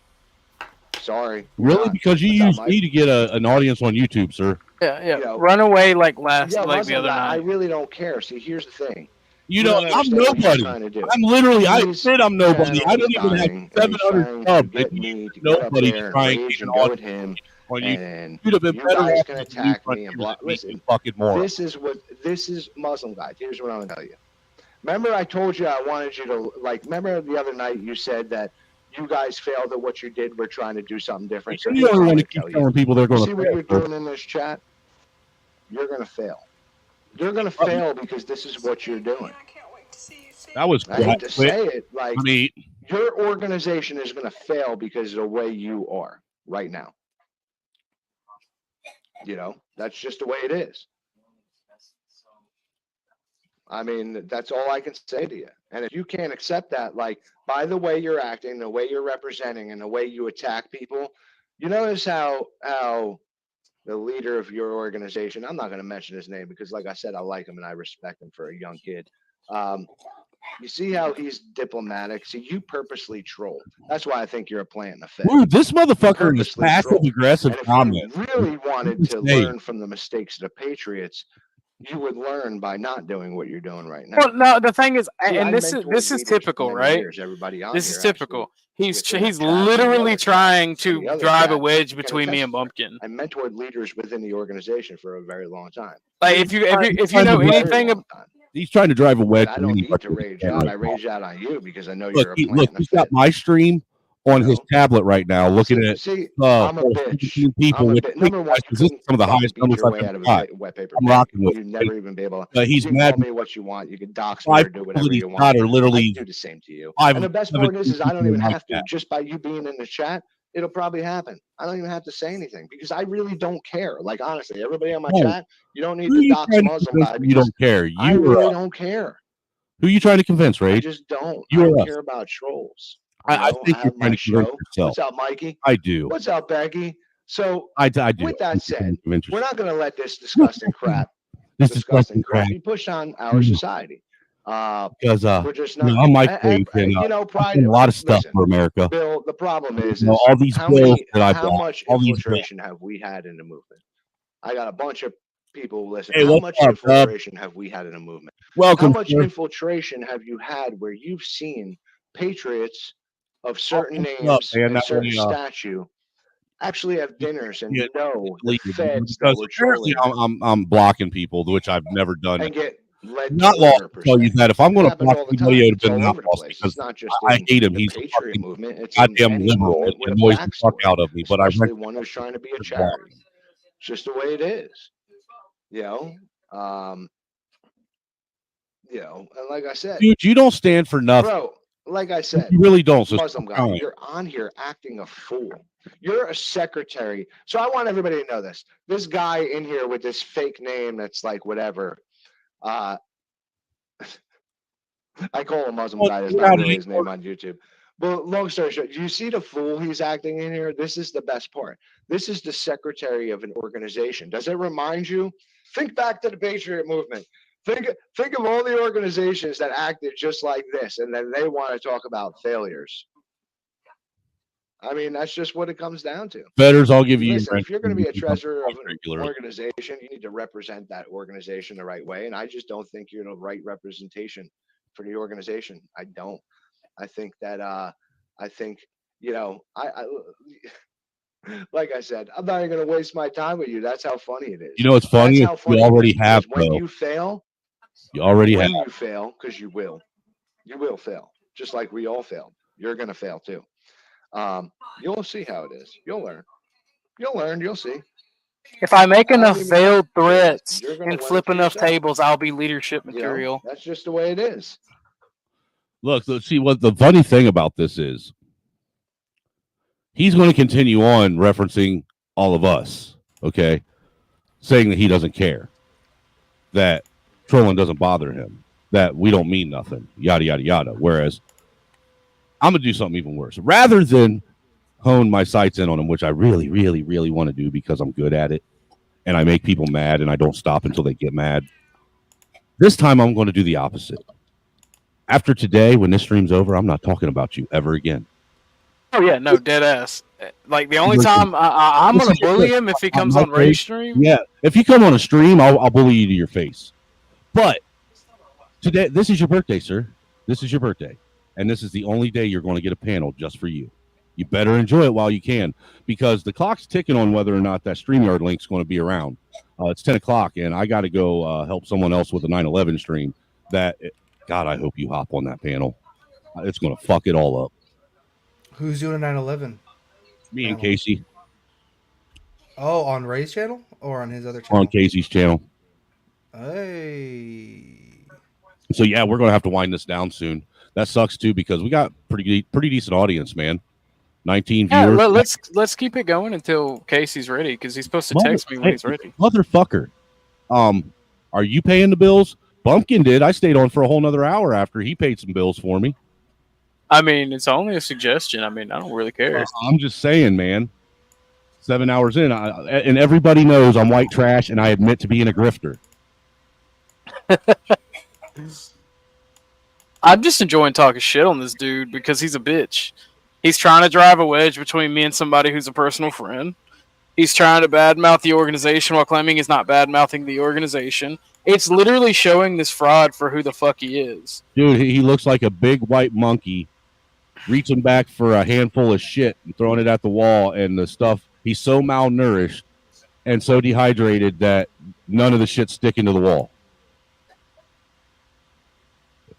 Sorry. you're Really? not. Because you What's up, use me to get an audience on YouTube, sir. Yeah. You know, Run away like the Muslim other guy, I night. really don't care. See, here's the thing. You don't know, I'm understand what he's nobody. trying to do. I'm literally, I His admit I'm nobody. channel I don't is even have dying, and he's 700 trying to subs. get And me you to get up nobody there to and try and rage get an and go with audience him. on you. And You'd have been you better guys off can with attack me me and than block. you Listen, fucking moron. this is Muslim guy. Here's what I'm gonna tell you. Remember, I told you I wanted you to remember the other night you said that you guys failed at what you did. We're trying to do something different. So You here's don't what I'm want to gonna keep tell you. telling people they're You going see to what you're fail. doing in this chat? You're gonna fail. You're gonna fail because this is what you're doing. That was I hate quick. to say it, like I mean, your organization is gonna fail because of the way you are right now. You know, that's just the way it is. I mean, that's all I can say to you. And if you can't accept that, like by the way you're acting, the way you're representing, and the way you attack people, you notice how the leader of your organization, I'm not going to mention his name because, like I said, I like him and I respect him for a young kid. You see how he's diplomatic. See, you purposely troll. That's why I think you're a plant in the Fed. dude, this motherfucker is Purposely passive troll. aggressive And if comment. you really wanted to Insane. learn from the mistakes of the Patriots, you would learn by not doing what you're doing right now. Well, no, the thing is, See, I and this mentored is leaders for typical, many right? years. Everybody on This here is typical. He's within the he's chat and the literally other chat trying and to the other drive a chat wedge can between me attest and to it. Bumpkin. I mentored leaders within the organization for a very long time. Like if you know Very anything, long time. He's trying to drive a wedge. And I don't in need to anybody. rage out. I rage out on you because I know Look, you're a plant in the he's got Fed. my stream on his tablet right now, looking at See, I'm a bitch. 17 people. I'm a Which bitch. Number one, this is some of the highest beat numbers your I've way ever out of got. a wet paper I'm bag. rocking with You'd it. never even be able. He's You can mad. call me what you want. You can dox me Five or do people whatever that he's you want. got are I literally do the same to you. five. And the best part is I don't even like have to. that. Just by you being in the chat, it'll probably happen. I don't even have to say anything because I really don't care. Like honestly, everybody on my No. chat, you don't need Who are to you dox trying to Muslim convince guy that you because don't care? I You really are don't care. who are you trying to convince, I Ray? just don't. You I or don't us? care about trolls. I think I you're have trying my to convince show. yourself. What's up, Mikey? I do. What's up, Becky? So I do. with I that think you're trying said, to convince we're yourself. not going to let this disgusting crap, This disgusting crap. be pushed on our society. Because We're just you know, not. I'm Mike And, Page, and you know, I've pride. done a lot of stuff Listen, for America. Bill, the problem is You know, all these how bills many, that I how bought, much all these bills. infiltration have we had in the movement? I got a bunch of people listen. Hey, How what's much up, Dub? infiltration have we had in the movement? How Welcome, much sir. infiltration have you had where you've seen patriots of certain What's up, names man? and That certain way, statue actually have dinners and yeah, know the leave it, feds that because were apparently trolling I'm blocking people, which I've never done. and get led Not to lost order, to per tell you se. that if I'm It going to happens block all the anybody, time. it would have It's been all not over the lost place. because It's not just I in hate him. the He's a Patriot fucking movement. It's in goddamn any liberal. movement It with a annoys the fuck backstory, out of me. But I especially one who's trying to be a to block. charity. It's just the way it is. You know, and like I said, dude, you don't stand for nothing. bro, like I said, You really don't. So Muslim stop guy, trying. you're on here acting a fool. You're a secretary. So I want everybody to know this. This guy in here with this fake name that's like whatever. I call him Muslim Well, guy. That's you're not out really of his name on YouTube. But long story short, do you see the fool he's acting in here? This is the best part. This is the secretary of an organization. Does it remind you? Think back to the Patriot movement. Think of all the organizations that acted just like this, and then they want to talk about failures. I mean, that's just what it comes down to. Betters, I'll give you. Listen, if you're going to be a treasurer of an regularly. organization, you need to represent that organization the right way. And I just don't think you're the right representation for the organization. I don't. I think that I like I said, I'm not even going to waste my time with you. That's how funny it is. You know, it's funny. That's how funny You it already is, have. because when Though. you fail, You already have. when you fail, because you will fail, just like we all failed. You're going to fail too. You'll see how it is. You'll learn. You'll learn. You'll see. If I make enough even- failed threats You're gonna and learn flip for enough yourself. tables, I'll be leadership You know, material. that's just the way it is. Look, see what the funny thing about this is. He's going to continue on referencing all of us, okay? Saying that he doesn't care, that trolling doesn't bother him, that we don't mean nothing, yada, yada, yada. Whereas I'm going to do something even worse. Rather than hone my sights in on him, which I really, really, really want to do because I'm good at it, and I make people mad and I don't stop until they get mad, this time I'm going to do the opposite. After today, when this stream's over, I'm not talking about you ever again. Oh yeah, no, dead ass. Like the only Listen, time I'm this gonna is your bully thing. him if he comes My on Rage face- stream. Yeah, if you come on a stream, I'll bully you to your face. But today, this is your birthday, sir. This is your birthday, and this is the only day you're going to get a panel just for you. You better enjoy it while you can, because the clock's ticking on whether or not that StreamYard link's going to be around. It's 10 o'clock, and I got to go help someone else with a 9/11 stream. God, I hope you hop on that panel. It's going to fuck it all up. Who's doing a 9/11? Me and Casey Oh, on Ray's channel or on his other channel? on Casey's channel. Hey. So yeah, we're going to have to wind this down soon. That sucks too, because we got pretty decent audience, man. 19 Yeah, viewers. let's keep it going until Casey's ready because he's supposed to text me when he's ready. Motherfucker. Are you paying the bills? Bumpkin did. I stayed on for a whole nother hour after he paid some bills for me. I mean, it's only a suggestion. I mean, I don't really care. I'm just saying, man. 7 hours in, and everybody knows I'm white trash, and I admit to being a grifter. I'm just enjoying talking shit on this dude because he's a bitch. He's trying to drive a wedge between me and somebody who's a personal friend. He's trying to badmouth the organization while claiming he's not badmouthing the organization. It's literally showing this fraud for who the fuck he is. Dude, he looks like a big white monkey reaching back for a handful of shit and throwing it at the wall, and the stuff, he's so malnourished and so dehydrated that none of the shit's sticking to the wall.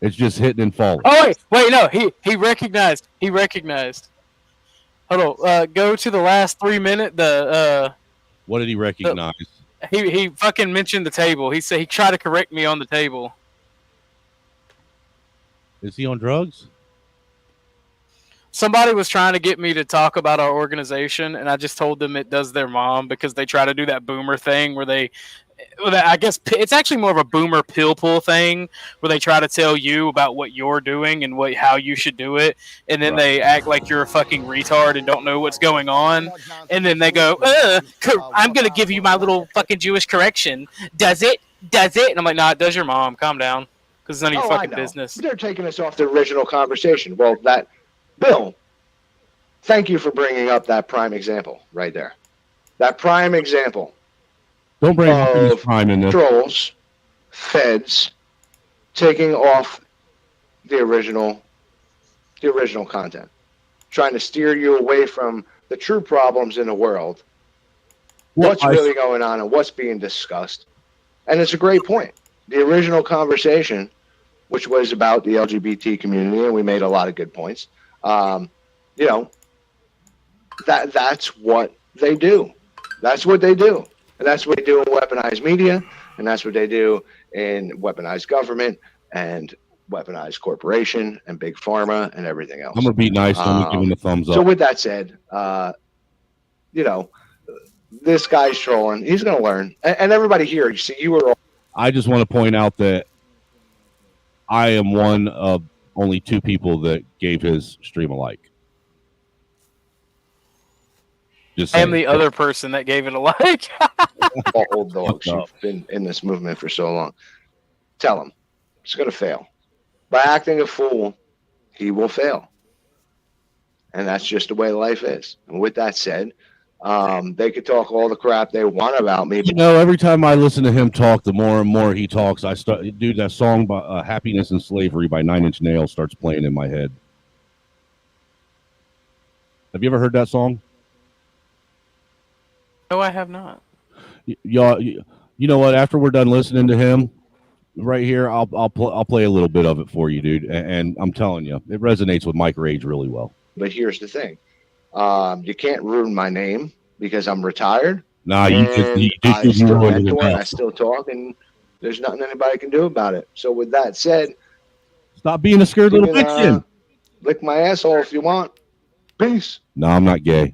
It's just hitting and falling. Oh wait, no, he recognized. He recognized. Hold on, go to the last 3 minute. What did he recognize? He fucking mentioned the table. He said he tried to correct me on the table. Is he on drugs? Somebody was trying to get me to talk about our organization, and I just told them it does their mom because they try to do that boomer thing where I guess it's actually more of a boomer pill pull thing where they try to tell you about what you're doing and how you should do it, and then they act like you're a fucking retard and don't know what's going on, and then they go, I'm gonna give you my little fucking Jewish correction. Does it? And I'm like, nah, it does your mom. Calm down, because it's none of your fucking business. They're taking us off the original conversation. Well, Bill, thank you for bringing up that prime example right there. That prime example. Don't bring up time in this. Trolls, feds, taking off the original content, trying to steer you away from the true problems in the world, what's really going on and what's being discussed. And it's a great point. The original conversation, which was about the LGBT community, and we made a lot of good points. That's what they do. That's what they do. And that's what they do in weaponized media, and that's what they do in weaponized government and weaponized corporation and big pharma and everything else. I'm gonna be nice. I'm gonna give him a thumbs up. So with that said, this guy's trolling. He's gonna learn, and everybody here. You see, you were all. I just want to point out that I am one of only 2 people that gave his stream a like. Just I am saying. the other person that gave it a like. Old dogs. You've been in this movement for so long. Tell him it's going to fail. By acting a fool, he will fail. And that's just the way life is. And with that said, they could talk all the crap they want about me. You know, every time I listen to him talk, the more and more he talks, I start. Dude, that song by "Happiness and Slavery" by 9 Inch Nails starts playing in my head. Have you ever heard that song? No, I have not. Y'all, you know what? After we're done listening to him, right here, I'll play a little bit of it for you, dude. And I'm telling you, it resonates with Mike Rage really well. But here's the thing: You can't ruin my name because I'm retired. Nah, And you I just still ruined it mentor and now. I still talk, and there's nothing anybody can do about it. So with that said, Stop being a scared you little can bitch. Then. lick my asshole if you want. Peace. No, I'm not gay.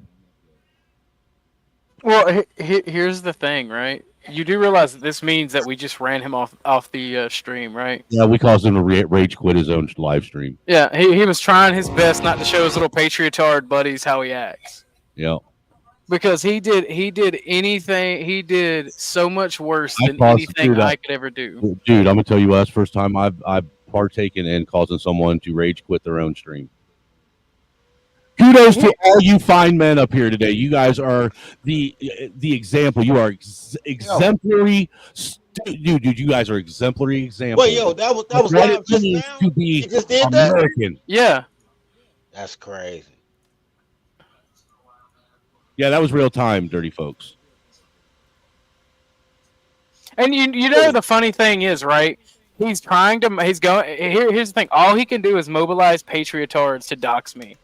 Well, here's the thing, right? You do realize that this means that we just ran him off the stream, right? Yeah, we caused him to rage quit his own live stream. Yeah, he was trying his best not to show his little patriotard buddies how he acts. Yeah, Because he did he did so much worse I than caused- anything dude, I could ever do. dude, I'm gonna tell you what. That's the first time I've partaken in causing someone to rage quit their own stream. Kudos to all you fine men up here today. You guys are the example. You are exemplary. Dude, you guys are exemplary example. Wait, yo, that was what live it just means now. to be You just did that. American. Yeah. That's crazy. Yeah, that was real time, dirty folks. And you know the funny thing is, right? He's going here's the thing. All he can do is mobilize patriotards to dox me.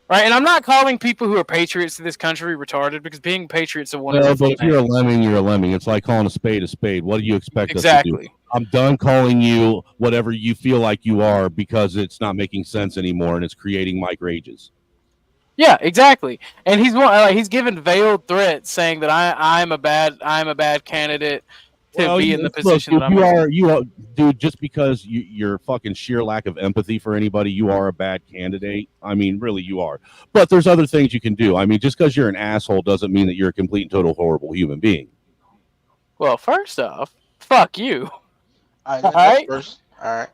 Right? And I'm not calling people who are patriots to this country retarded because being patriots a wonderful Well, but if thing. you're a lemming, you're a lemming. It's like calling a spade a spade. What do you expect us to do? Exactly. I'm done calling you whatever you feel like you are because it's not making sense anymore and it's creating Mike rages. Yeah, exactly. And he's given veiled threats saying that I'm a bad candidate to be in the position look, that I'm in. you are, dude. Just because you're fucking sheer lack of empathy for anybody, you are a bad candidate. I mean, really, you are. But there's other things you can do. I mean, just because you're an asshole doesn't mean that you're a complete and total horrible human being. Well, first off, fuck you. All All right. First. All right.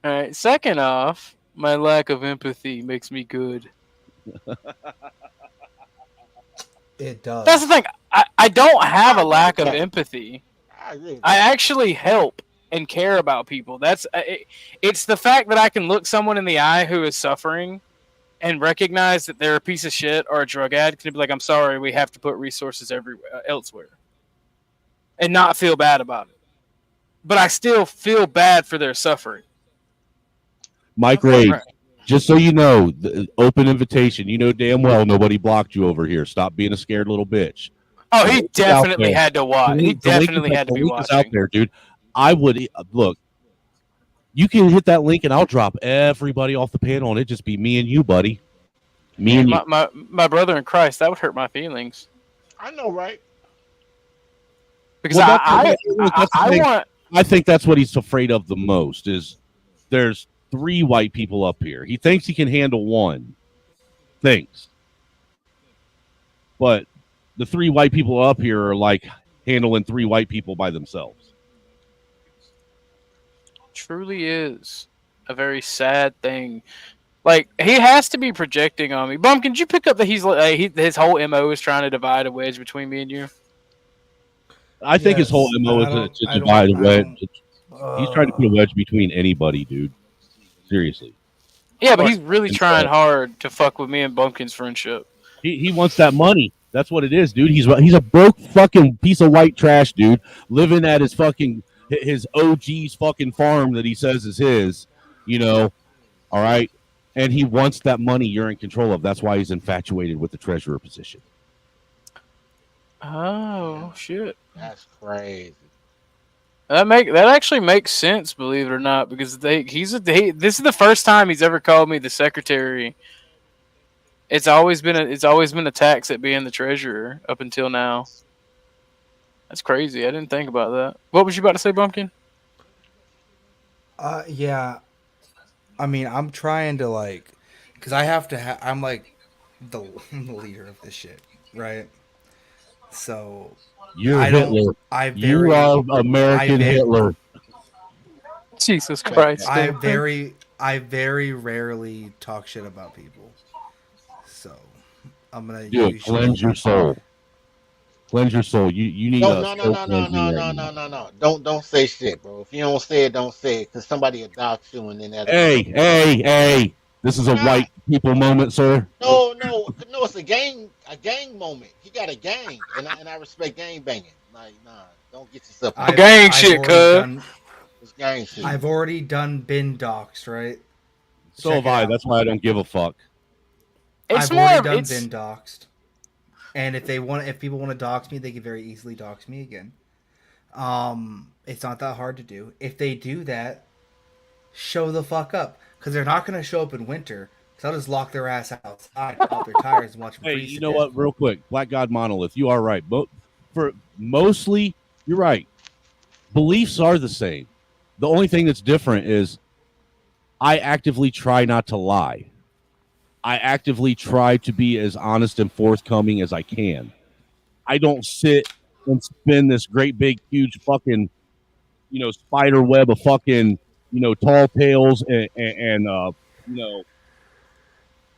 All right. Second off, my lack of empathy makes me good. It does. That's the thing. I don't have a lack of empathy. I agree with I that. actually help and care about people. It's the fact that I can look someone in the eye who is suffering and recognize that they're a piece of shit or a drug addict and be like, I'm sorry, we have to put resources elsewhere. And not feel bad about it. But I still feel bad for their suffering. Mike Rage, just so you know, the open invitation. You know damn well nobody blocked you over here. Stop being a scared little bitch. Oh, he It's out definitely there. had to watch. He The link definitely is- had to the be link is out watching. there, dude. I would look. You can hit that link and I'll drop everybody off the panel and it just be me and you, buddy. Me and you. My brother in Christ, that would hurt my feelings. I know, right? Because Well, I that's the thing. want. I think that's what he's afraid of the most is there's 3 white people up here. He thinks he can handle one. Thinks. But the 3 white people up here are like handling 3 white people by themselves. Truly is a very sad thing. Like, he has to be projecting on me. Bumpkin, did you pick up that his whole MO is trying to divide a wedge between me and you? I think his whole Yes, MO I is don't- to I don't- divide a I wedge. don't- He's trying to put a wedge between anybody, dude. Seriously. Yeah, but he's really And trying so- hard to fuck with me and Bumpkin's friendship. He wants that money. That's what it is, dude. He's a broke fucking piece of white trash, dude, living at his OG's fucking farm that he says is his, you know. All right. And he wants that money you're in control of. That's why he's infatuated with the treasurer position. Oh shit. That's crazy. That actually makes sense, believe it or not, because this is the first time he's ever called me the secretary. It's always been a tax at being the treasurer up until now. That's crazy. I didn't think about that. What was you about to say, Bumpkin? Yeah. I mean, I'm trying to because I have to I'm like the leader of this shit, right? So You're I Hitler. don't. You are American Hitler. Jesus Christ. I dude. very rarely talk shit about people. So I'm gonna Dude, cleanse your soul. Cleanse your soul. You need No, a no, no, soul no, no, cleansing no, right no, now. no. Don't say shit, bro. If you don't say it, don't say it, because somebody will dox you and then that. Hey. This is a white people moment, sir. No. It's a gang moment. He got a gang, and I respect gang banging. Like, nah, don't get yourself. Gang shit, cuz. It's gang shit. I've already been doxxed, right? So Check have it I. out. That's why I don't give a fuck. It's I've more already of done it's been doxxed, and if people want to dox me, they can very easily dox me again. It's not that hard to do. If they do that, show the fuck up, because they're not gonna show up in winter. So I'll just lock their ass outside, pop their tires, and watch them Hey, freeze you to know death. what? Real quick, Black God Monolith, you are right. But for mostly, you're right. Beliefs are the same. The only thing that's different is I actively try not to lie. I actively try to be as honest and forthcoming as I can. I don't sit and spin this great big huge fucking spider web of fucking tall tales and you know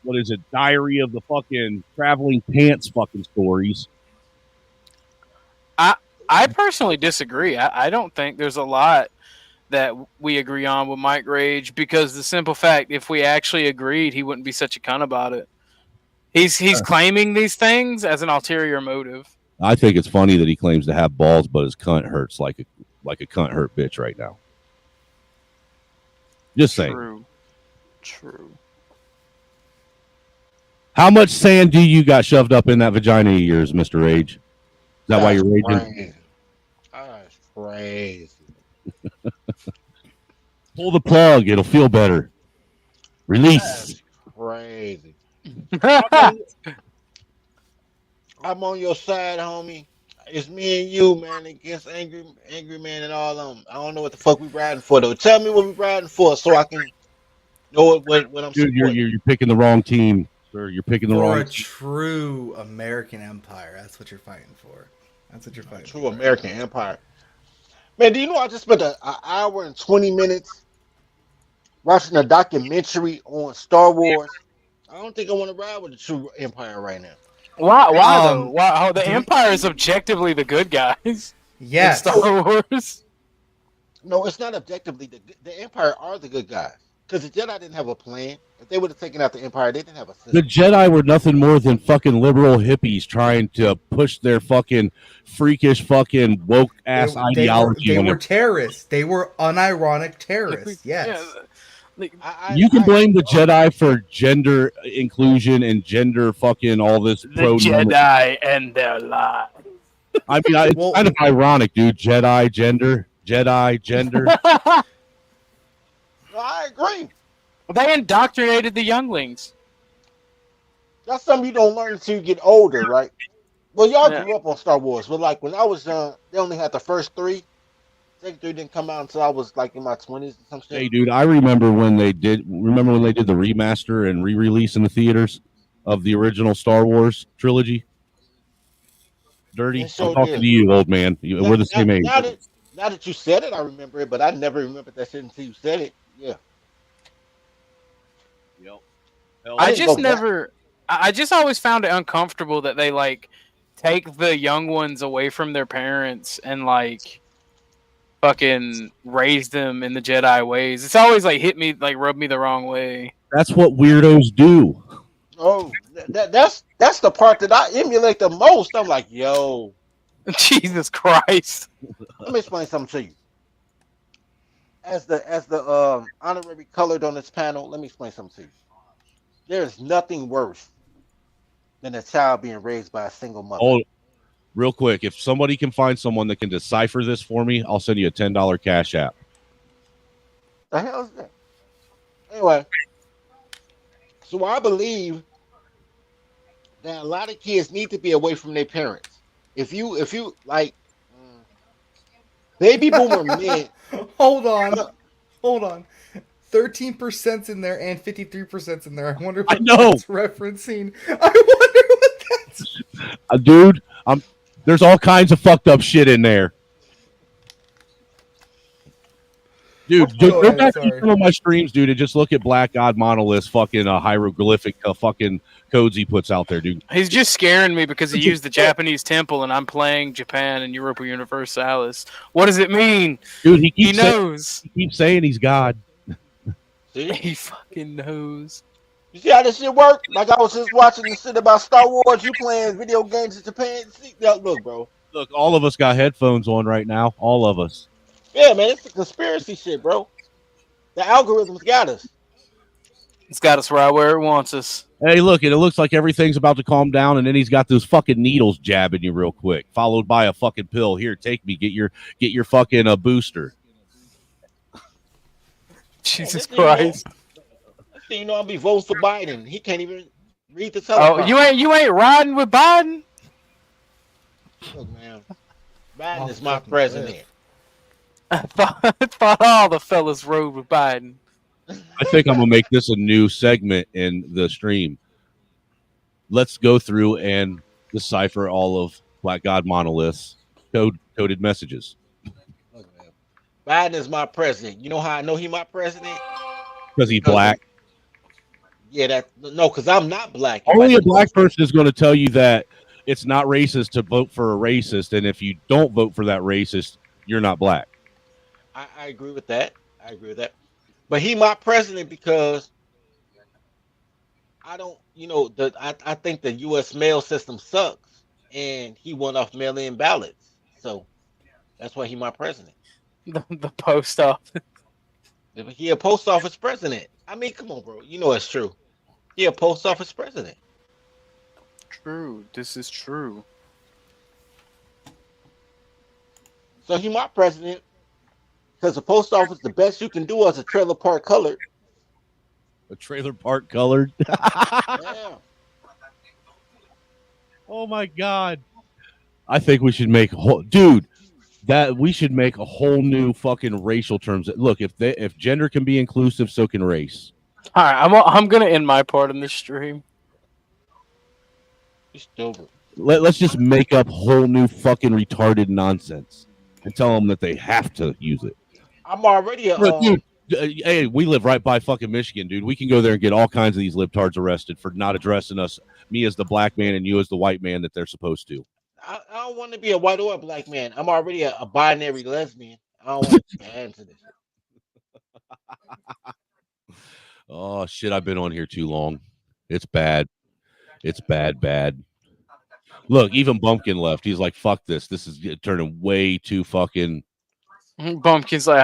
what is it, diary of the fucking traveling pants fucking stories. I personally disagree. I don't think there's a lot that we agree on with Mike Rage, because the simple fact, if we actually agreed, he wouldn't be such a cunt about it. He's claiming these things as an ulterior motive. I think it's funny that he claims to have balls, but his cunt hurts like a cunt hurt bitch right now. Just saying. True. How much sand do you got shoved up in that vagina of yours, Mr. Rage? Is that why you're raging? That's crazy. Pull the plug. It'll feel better. Release. That's crazy. I'm on your side, homie. It's me and you, man, against Angry Man and all of them. I don't know what the fuck we riding for, though. Tell me what we riding for so I can know what I'm Dude, supporting. you're picking the wrong team, sir. You're picking the For wrong a team. true American empire, that's what you're fighting for. That's what you're fighting True for. American Empire. Man, do you know I just spent an hour and 20 minutes watching a documentary on Star Wars? I don't think I want to ride with the true Empire right now. Why though? Um, Why? The do- Empire is objectively the good guys in Yes. Star Wars. No, it's not objectively. The Empire are the good guys. Because the Jedi didn't have a plan. If they would have taken out the Empire, they didn't have a The system. Jedi were nothing more than fucking liberal hippies trying to push their fucking freakish fucking woke ass ideology They on were their. terrorists. They were unironic terrorists. Yes. You can blame the Jedi for gender inclusion and gender fucking all this The pro. Jedi and their lie. I mean, it's Well- kind of ironic, dude. Jedi gender. No, I agree. They indoctrinated the younglings. That's something you don't learn until you get older, right? Well, y'all Yeah. grew up on Star Wars, but like when I was young, they only had the first three. Second three didn't come out until I was like in my 20s or some shit. Hey, dude, I remember when they did. Remember when they did the remaster and re-release in the theaters of the original Star Wars trilogy? Dirty. They sure I'm talking did. to you, old man. We're the same age. Now that you said it, I remember it, but I never remembered that shit until you said it. Yeah. Yep. I didn't just go back. never. I just always found it uncomfortable that they like take the young ones away from their parents and like fucking raise them in the Jedi ways. It's always like hit me, like rub me the wrong way. That's what weirdos do. Oh, that's the part that I emulate the most. I'm like, yo, Jesus Christ. let me explain something to you. As the honorary colored on this panel, let me explain something to you. There is nothing worse than a child being raised by a single mother. Oh, real quick, if somebody can find someone that can decipher this for me, I'll send you a $10 cash app. The hell is that? Anyway, so I believe that a lot of kids need to be away from their parents. If you like, baby boomer men. Hold on. 13%'s in there and 53%'s in there. I wonder what I know. that's referencing. I wonder what that's. Dude, there's all kinds of fucked up shit in there. Dude, Go go ahead, back to sorry. some of my streams, dude, and just look at Black God Monolith's fucking hieroglyphic fucking codes he puts out there, dude. He's just scaring me because he used the Japanese temple and I'm playing Japan and Europa Universalis. What does it mean? Dude, he He keeps saying he's God. See? He fucking knows. You see how this shit work? Like I was just watching this shit about Star Wars. You playing video games in Japan? See, look, bro. Look, all of us got headphones on right now. All of us. Yeah, man, it's a conspiracy shit, bro. The algorithms got us. It's got us right where it wants us. Hey, look, and it looks like everything's about to calm down, and then he's got those fucking needles jabbing you real quick, followed by a fucking pill. Here, take me, get your fucking booster. Jesus Next thing you know- Christ! next thing you know, I'll be voting for Biden. He can't even read the Oh, teleprompter. you ain't riding with Biden. Look, man. Biden Off is my fucking president. I thought all the fellas rode with Biden. I think I'm gonna make this a new segment in the stream. Let's go through and decipher all of Black God Monolith's coded messages Look, man. Biden is my president. You know how I know he my president? because he's Because black. Yeah, because I'm not black. Only a black person is going to tell you that it's not racist to vote for a racist, and if you don't vote for that racist, you're not black. I agree with that. I agree with that. But he my president because I don't, I think the U.S. mail system sucks, and he won off mail-in ballots, so that's why he my president. The post office. He a post office president. I mean, come on, bro. You know it's true. He a post office president. True. This is true. So he my president because the post office, the best you can do is a trailer park colored. A trailer park colored. Yeah. Oh my god! I think we should make we should make a whole new fucking racial terms. Look, if gender can be inclusive, so can race. All right, I'm gonna end my part in this stream. He's stupid. Let's just make up whole new fucking retarded nonsense and tell them that they have to use it. I'm already a. Bro, dude, hey, we live right by fucking Michigan, dude. We can go there and get all kinds of these libtards arrested for not addressing us, me as the black man and you as the white man that they're supposed to. I don't want to be a white or a black man. I'm already a binary lesbian. I don't want to add to this. Oh shit, I've been on here too long. It's bad. It's bad. Look, even Bumpkin left. He's like, fuck this. This is turning way too fucking Bumpkin's like,